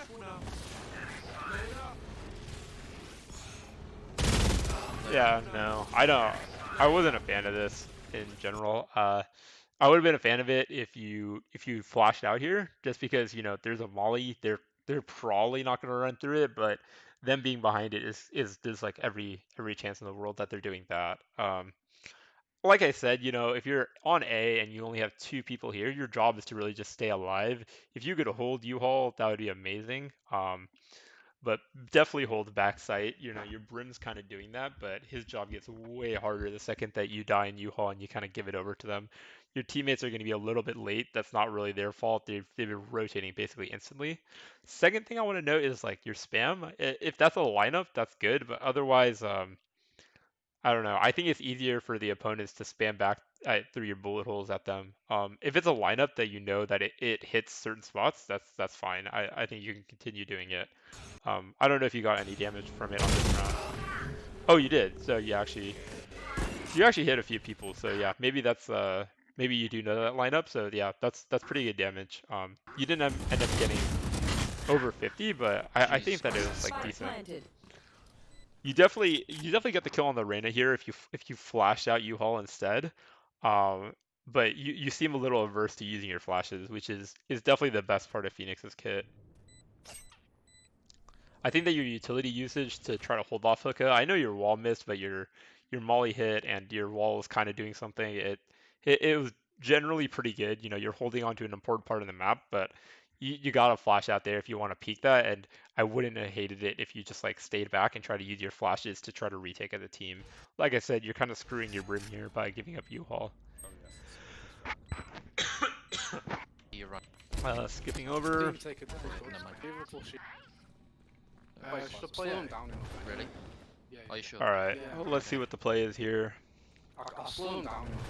Yeah, no, I wasn't a fan of this in general. I would have been a fan of it if you flashed out here, just because there's a molly. They're probably not going to run through it, but them being behind it is there's like every chance in the world that they're doing that. Like I said, if you're on A and you only have two people here, your job is to really just stay alive. If you could hold U-Haul, that would be amazing. But definitely hold back sight. Your Brim's kind of doing that, but his job gets way harder the second that you die in U-Haul and you kind of give it over to them. Your teammates are going to be a little bit late. That's not really their fault. They've been rotating basically instantly. Second thing I want to note is like your spam. If that's a lineup, that's good, but otherwise, I don't know. I think it's easier for the opponents to spam back through your bullet holes at them. If it's a lineup that you know that it hits certain spots, that's fine. I think you can continue doing it. I don't know if you got any damage from it on this round. Oh, you did. So you actually hit a few people. So yeah, maybe that's maybe you do know that lineup. So yeah, that's pretty good damage. You didn't end up getting over 50, but I think Jesus that it Christ. was like Spike decent. planted. You definitely get the kill on the Reyna here if you flash out U-Haul instead. Um, but you seem a little averse to using your flashes, which is definitely the best part of Phoenix's kit. I think that your utility usage to try to hold off hookah. I know your wall missed, but your molly hit and your wall was kind of doing something. It was generally pretty good. You're holding on to an important part of the map, but you gotta flash out there if you want to peek that. And I wouldn't have hated it if you just like stayed back and try to use your flashes to try to retake as a team. Like I said, you're kind of screwing your Brim here by giving up U-Haul. Probably best to skip this one. You're right. Skipping over. Didn't take a difficult. Never mind. Difficult shit. Wait, Should play him down in the fight. really? Yeah, Are you sure? All right, Yeah. well, let's see what the play is here. I'll slow him down in the fight.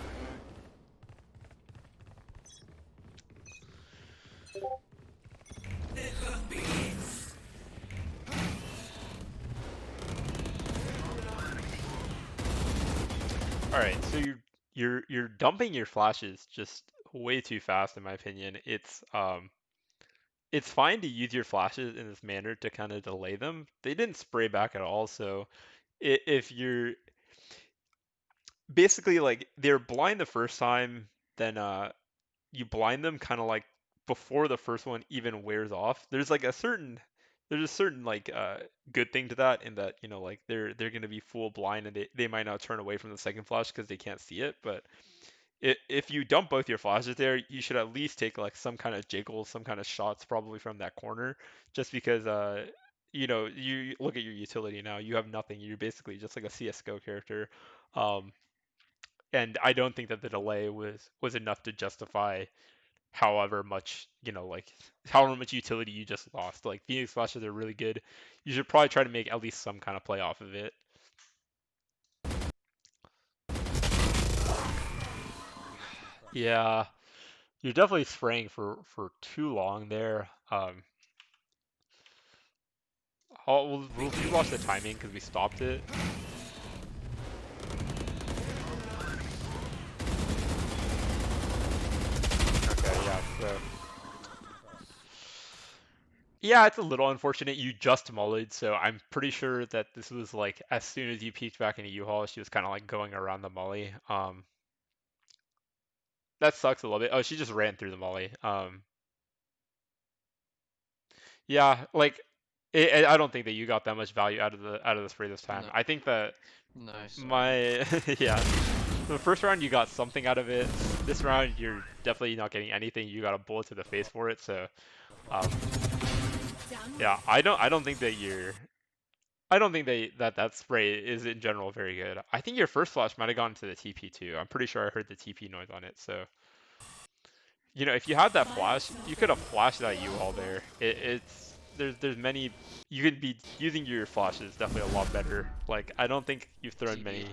All right, so you're dumping your flashes just way too fast in my opinion. It's fine to use your flashes in this manner to kind of delay them. They didn't spray back at all, so if you're basically like they're blind the first time, then you blind them kind of like before the first one even wears off. There's a certain like good thing to that in that like they're gonna be full blind and they might not turn away from the second flash because they can't see it. But if you dump both your flashes there, you should at least take like some kind of jiggle, some kind of shots probably from that corner, just because you look at your utility now, you have nothing. You're basically just like a CS:GO character. Um, and I don't think that the delay was enough to justify however much like however much utility you just lost. Like Phoenix flashes are really good. You should probably try to make at least some kind of play off of it. Yeah, you're definitely spraying for too long there. We'll rewatch the timing because we stopped it. Okay, yeah. So yeah, it's a little unfortunate. You just mullied, so I'm pretty sure that this was like as soon as you peeked back into U-Haul, she was kind of like going around the molly. That sucks a little bit. Oh, she just ran through the molly. Yeah, like I don't think that you got that much value out of the spray this time. No. I think that No, sorry. my yeah, the first round you got something out of it. This round you're definitely not getting anything. You got a bullet to the face for it. So um, yeah, I don't think that that spray is in general very good. I think your first flash might have gone to the TP too. I'm pretty sure I heard the TP noise on it. So if you had that flash, you could have flashed that U-Haul there. It's there's many. You could be using your flashes definitely a lot better. Like I don't think you've thrown TP.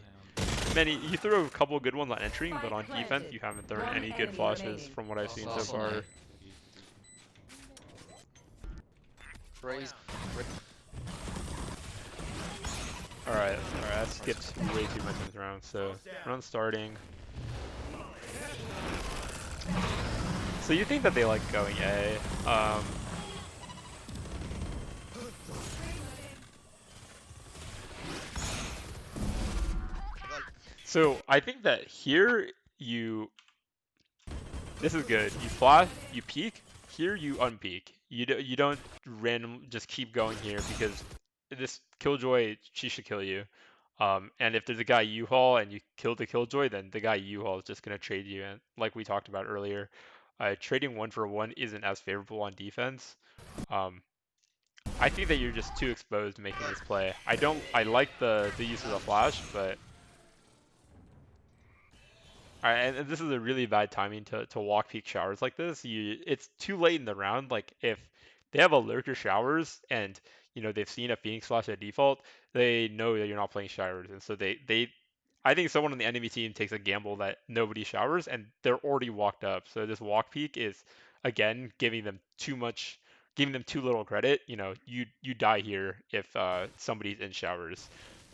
many. You threw a couple good ones on entering, but on Spike defense planted. you haven't thrown One any good enemy flashes remaining. from what I've seen so Also, far. like, Raise. All right, I skipped way too much in this round. So round starting. So you think that they like going A? So I think that here This is good. You flash, you peek. Here you unpeek. You don't random just keep going here because this Killjoy, she should kill you. And if there's a guy U-Haul and you kill the Killjoy, then the guy U-Haul is just gonna trade you. And like we talked about earlier, trading 1-for-1 isn't as favorable on defense. Um, I think that you're just too exposed making this play. I like the use of the flash, but alright, and this is a really bad timing to walk peak showers like this. It's too late in the round. Like if they have a lurker showers and they've seen a Phoenix flash at default, they know that you're not playing showers, and so I think someone on the enemy team takes a gamble that nobody showers and they're already walked up. So this walk peak is again giving them too little credit. You die here if somebody's in showers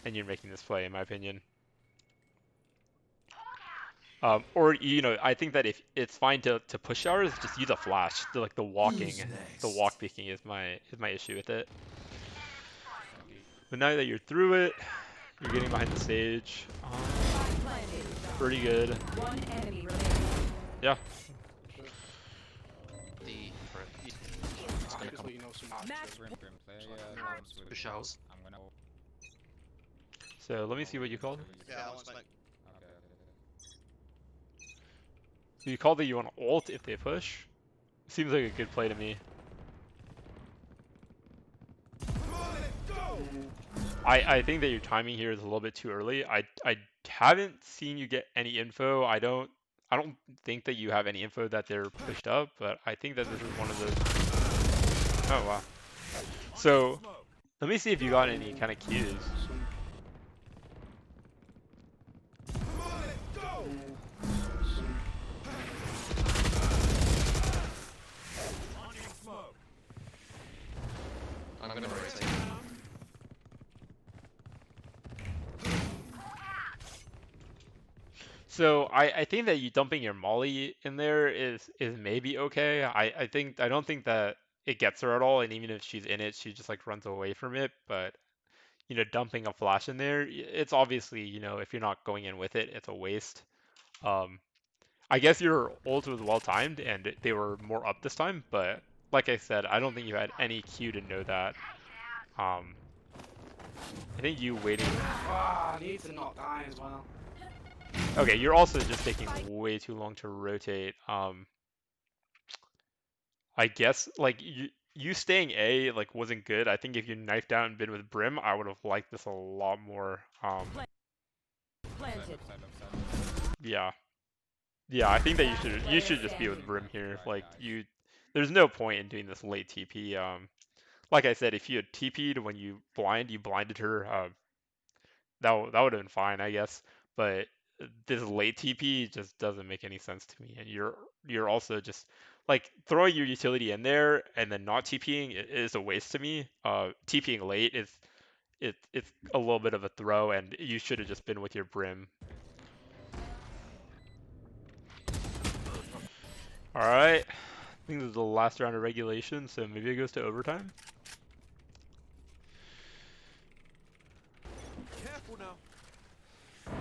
and you're making this play, in my opinion. Or I think that if it's fine to push showers, just use a flash. Like the Who's walk next? picking is my issue with it. But now that you're through it, you're getting behind the stage. Planted. Pretty good. One enemy remaining. Yeah. The for it. It's I gonna just come let you know some options. Grim player comes with push house. I'm gonna. So let me see what you called. Yeah, I was like, Okay. So you called that you want to ult if they push. Seems like a good play to me. I think that your timing here is a little bit too early. I haven't seen you get any info. I don't think that you have any info that they're pushed up, but I think that this is one of those. Oh wow. So let me see if you got any kind of cues. I'm gonna rotate. So I think that you dumping your Molly in there is maybe okay. I don't think that it gets her at all, and even if she's in it, she just like runs away from it. But dumping a flash in there, it's obviously if you're not going in with it, it's a waste. Um, I guess your ult was well timed and they were more up this time, but like I said, I don't think you had any cue to know that. Um, I think you waiting. Ah, I need to not die as well. Okay, you're also just taking way too long to rotate. I guess like you staying A like wasn't good. I think if you knifed out and been with Brim, I would have liked this a lot more. Planted. Yeah. Yeah, I think that you should just be with Brim here. Like there's no point in doing this late TP. Like I said, if you had TP'd when you blinded her. That would have been fine, I guess. But this late TP just doesn't make any sense to me. And you're also just like throwing your utility in there and then not TPing is a waste to me. TPing late is it's a little bit of a throw, and you should have just been with your Brim. All right. I think this is the last round of regulation, so maybe it goes to overtime. Careful now.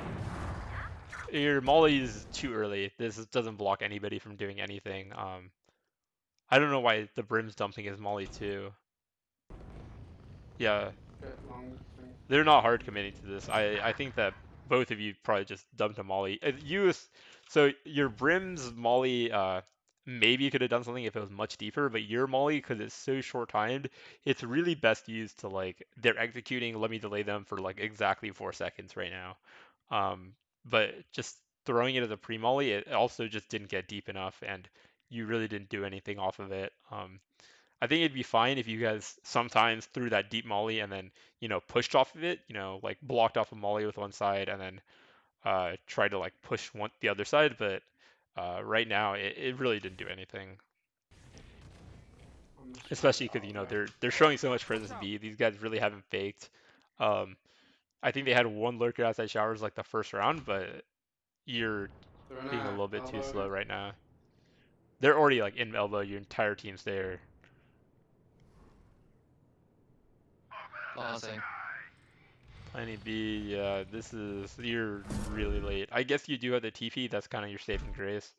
Your Molly is too early. This doesn't block anybody from doing anything. I don't know why the Brim's dumping his Molly too. Yeah, Bit long thing. they're not hard committing to this. I think that both of you probably just dumped a Molly. So your Brim's Molly, maybe you could have done something if it was much deeper, but your Molly, because it's so short timed, it's really best used to like they're executing. Let me delay them for like exactly 4 seconds right now. But just throwing it as a pre-Molly, it also just didn't get deep enough, and you really didn't do anything off of it. I think it'd be fine if you guys sometimes threw that deep molly and then, pushed off of it, like blocked off a molly with one side and then tried to like push the other side. But right now, it really didn't do anything. On the Especially side. because, Oh, okay. they're showing so much presence B. These guys really haven't faked. Um, I think they had one lurker outside showers like the first round, but you're They're in being a little bit too elbow. slow right now. They're already like in elbow. Your entire team's there. Lancing. Planning B, yeah, you're really late. I guess you do have the TP, that's kind of your saving grace.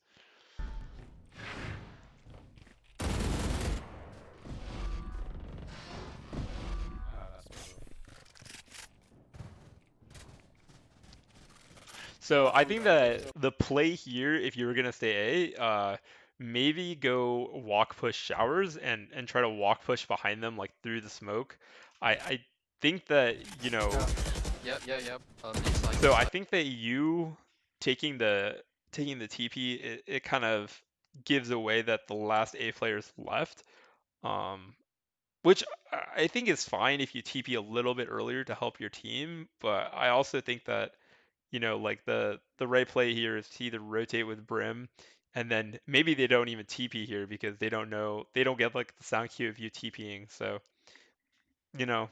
So I think that the play here, if you were gonna stay A, maybe go walk push showers and try to walk push behind them like through the smoke. I think that Yep. Inside, so I inside. think that you taking the TP, it kind of gives away that the last A player's left. Um, which I think is fine if you TP a little bit earlier to help your team, but I also think that like the right play here is to either rotate with Brim, and then maybe they don't even TP here because they don't get like the sound cue of you TPing. So you know,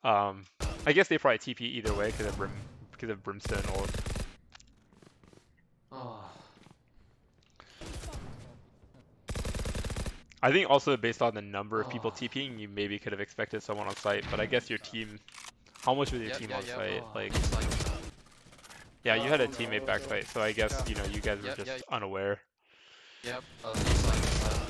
um, I guess they probably TP either way because of Brimstone ult. Oh. I think also based on the number of people Oh. TPing, you maybe could have expected someone on site, but I guess your team. How much was your team on site? Oh. Like, Inside. yeah, you had a teammate backsite, so I guess you guys were Yep, just yeah. unaware. Yep. Inside.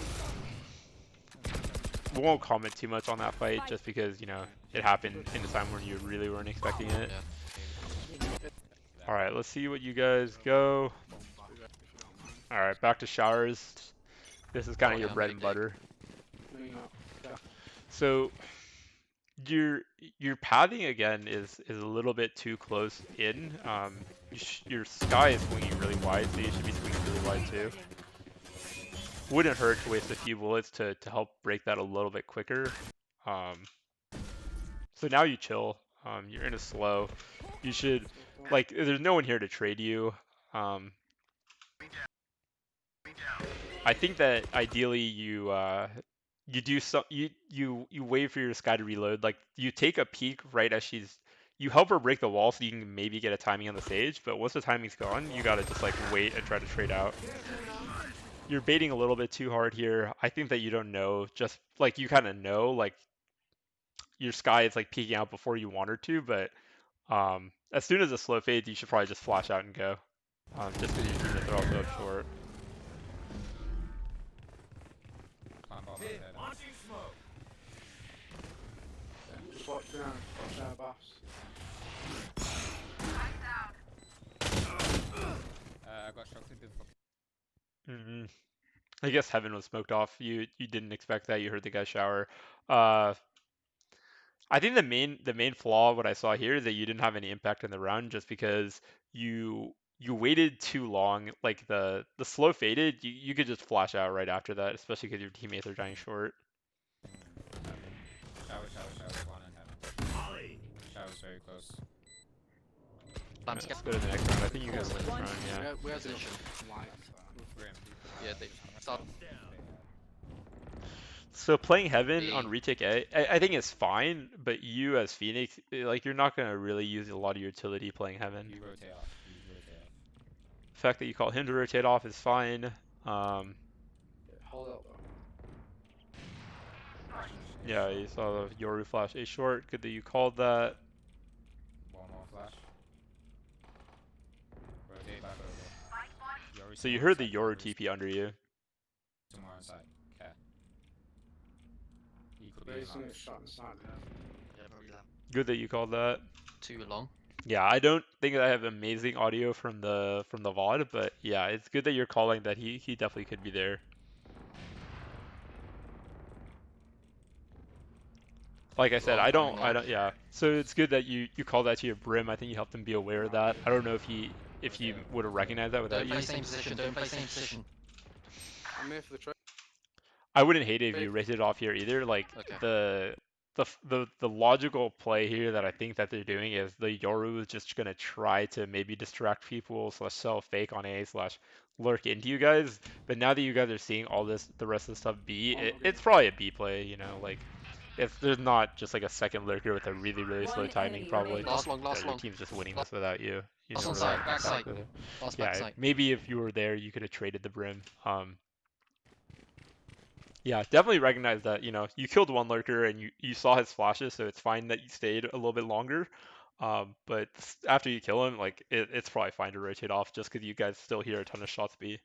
We won't comment too much on that fight just because it happened in a time when you really weren't expecting it. Yeah. All right, let's see what you guys go. If you don't mind. All right, back to showers. This is kind of Oh, your yeah, bread big and dick. butter. Lean up. Yeah. So your pathing again is a little bit too close in. Your sky is swinging really wide, so you should be swinging really wide too. Wouldn't hurt to waste a few bullets to help break that a little bit quicker. Um, so now you chill. You're in a slow. You should there's no one here to trade you. Um, I think that ideally you do some you wait for your sky to reload. Like you take a peek right as you help her break the wall so you can maybe get a timing on the stage, but once the timing's gone, you gotta just like wait and try to trade out. You're baiting a little bit too hard here. I think that you don't know, just like you kind of know, like your sky is like peeking out before you want her to, but as soon as the slow fades, you should probably just flash out and go. Just because your teammates are also up short. Plant bomb head. Launching smoke. Just watch down. Watch our boss. I got shocked into the I guess heaven was smoked off. You didn't expect that. You heard the guy shower. Uh, I think the main flaw what I saw here is that you didn't have any impact in the round just because you waited too long. Like the slow faded, you could just flash out right after that, especially because your teammates are dying short. shower. One in heaven. Molly. Shower's very close. Plants Let's get go to the next round. I think you guys win this round. Yeah. We had position. lights. Grim. Yeah, they start. Down. So playing heaven on B. retake A, I think is fine, but you as Phoenix, like you're not gonna really use a lot of utility playing heaven. You rotate off. You rotate off. The fact that you call him to rotate off is fine. Hold up though. Yeah, you saw the Yoru flash A short. Good that you called that. One more flash. Rotate back over. So you heard the Yoru TP under you. Two more inside. Okay. He could be There's in something arms. shot inside there. Yeah, probably that. Good that you called that. Too long. Yeah, I don't think I have amazing audio from the VOD, but yeah, it's good that you're calling that he definitely could be there. Like I said, Long timing I lag. don't, yeah. So it's good that you call that to your Brim. I think you helped him be aware of that. I don't know if he would have recognized that without Don't you. play same position. Don't play same position. I'm here for the trade. I wouldn't hate it if you rated it off here either. Like Okay. the logical play here that I think that they're doing is the Yoru is just gonna try to maybe distract people / sell fake on A / lurk into you guys. But now that you guys are seeing all this, the rest of the stuff B, it's probably a B play. Like if there's not just like a second lurker with a really slow One timing, enemy probably. remaining. Last long. Your team's just winning this without you. Last on really side. have Back side. with it. Last Yeah, back side. maybe if you were there, you could have traded the Brim. Yeah, definitely recognize that, you killed one lurker and you saw his flashes, so it's fine that you stayed a little bit longer. But after you kill him, like it's probably fine to rotate off just because you guys still hear a ton of shots B.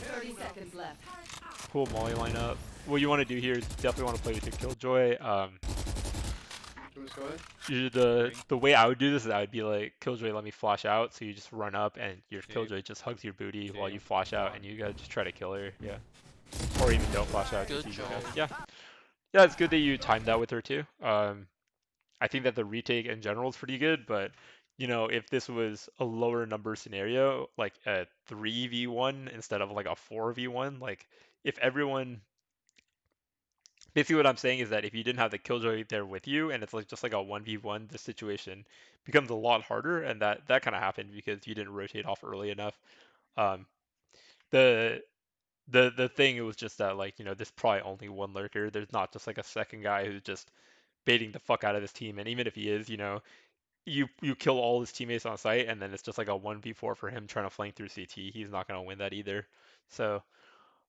30 seconds left. Cool Molly lineup. What you want to do here is definitely want to play with your Killjoy. Do Who's going? The way I would do this is I would be like, Killjoy, let me flash out. So you just run up and your Two. Killjoy just hugs your booty while you Two. flash out, One. and you gotta just try to kill her. Yeah. Or even don't flash out, just Good use your job. gun. Yeah. Yeah, it's good that you timed that with her too. I think that the retake in general is pretty good, but if this was a lower number scenario, like a 3v1 instead of like a 4v1, like if everyone basically what I'm saying is that if you didn't have the killjoy there with you and it's like just like a 1v1, the situation becomes a lot harder, and that kind of happened because you didn't rotate off early enough. Um, the the thing it was just that like there's probably only one lurker. There's not just like a second guy who's just baiting the fuck out of his team, and even if he is, you kill all his teammates on site, and then it's just like a 1v4 for him trying to flank through CT. He's not gonna win that either. So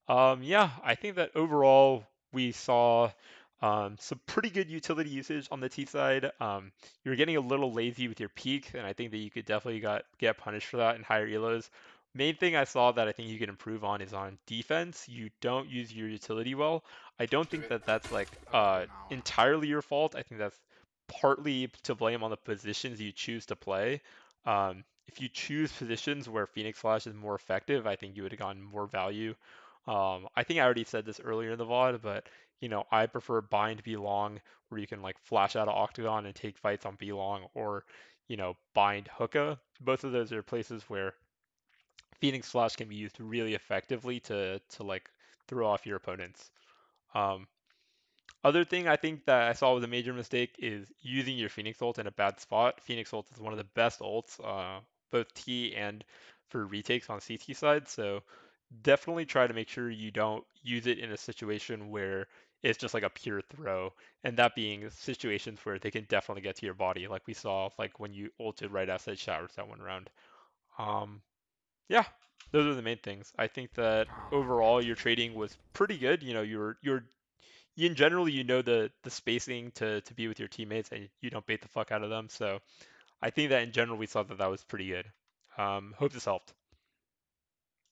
yeah, I think that overall we saw some pretty good utility usage on the T side. You're getting a little lazy with your peak, and I think that you could definitely get punished for that in higher elos. Main thing I saw that I think you can improve on is on defense. You don't use your utility well. I don't Do think it. that that's like I will do it now. entirely your fault. I think that's partly to blame on the positions you choose to play. If you choose positions where Phoenix Flash is more effective, I think you would have gotten more value. I think I already said this earlier in the VOD, but I prefer bind B long, where you can like flash out of Octagon and take fights on B long, or bind hookah. Both of those are places where Phoenix Flash can be used really effectively to like throw off your opponents. Um, Other thing I think that I saw was a major mistake is using your Phoenix ult in a bad spot. Phoenix ult is one of the best ults, both T and for retakes on CT side. So definitely try to make sure you don't use it in a situation where it's just like a pure throw, and that being situations where they can definitely get to your body, like we saw like when you ulted right outside showers that one round. Um, yeah, those are the main things. I think that Oh, overall your trading was pretty good. You're in general, the spacing to be with your teammates, and you don't bait the fuck out of them. So I think that in general we saw that that was pretty good. Hope this helped.